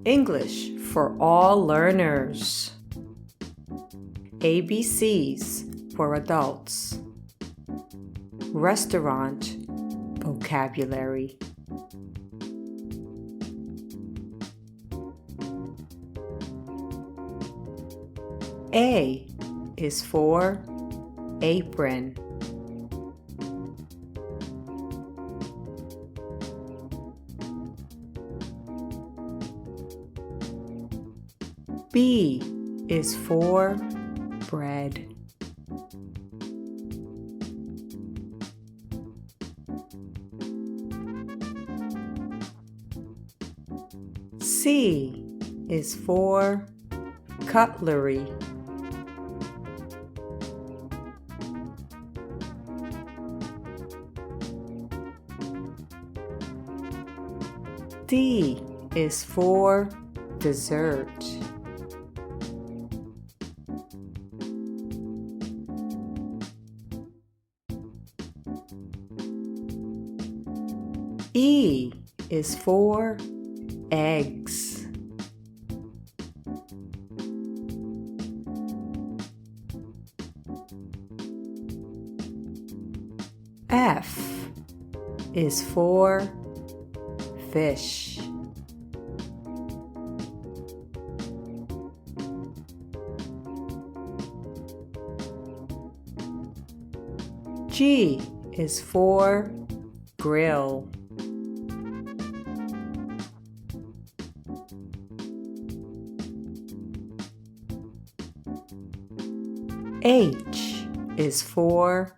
English for all learners. ABCs for adults. Restaurant vocabulary. A is for apron. B is for bread. C is for cutlery. D is for dessert. E is for eggs. F is for fish. G is for grill. H is for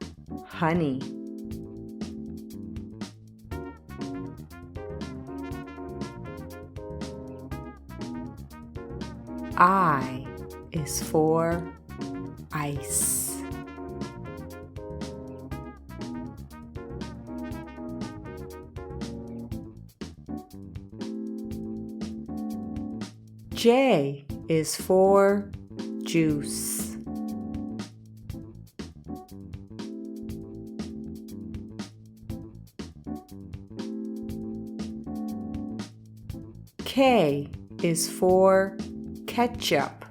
honey. I is for ice. J is for juice. K is for ketchup.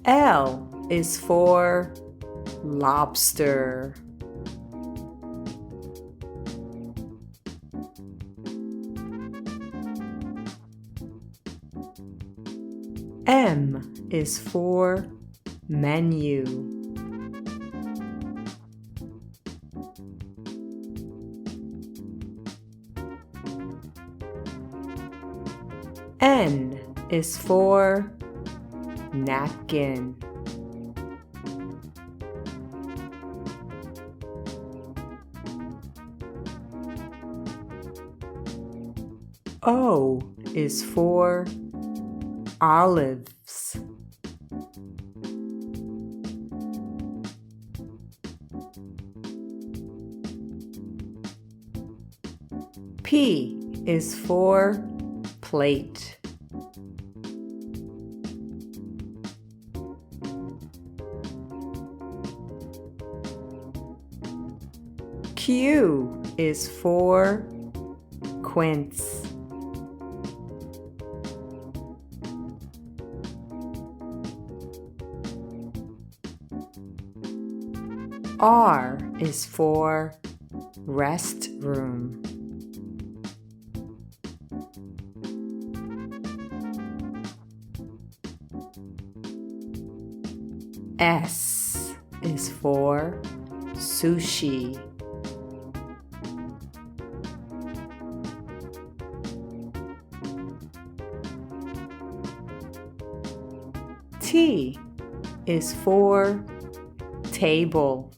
L is for lobster. M is for menu. N is for napkin. O is for olives. P is for plate. Q is for quince. R is for restroom. S is for sushi. T is for table.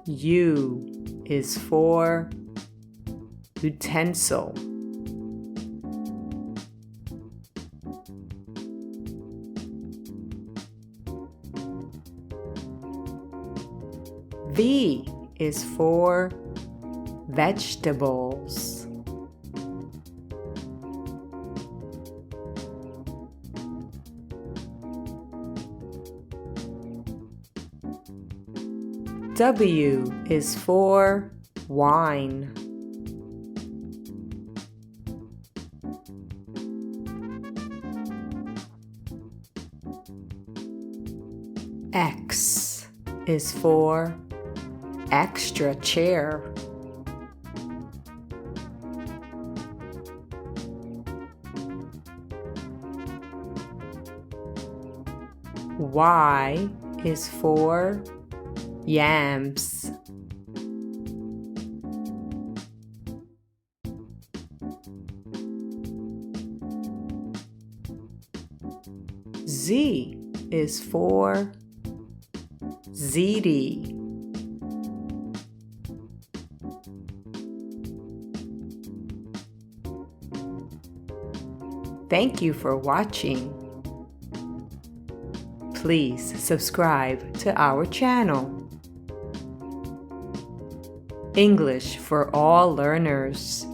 U is for utensil. V is for vegetables. W is for wine. X is for extra chair. Y is for yams. Z is for ziti. Thank you for watching. Please subscribe to our channel. English for all learners.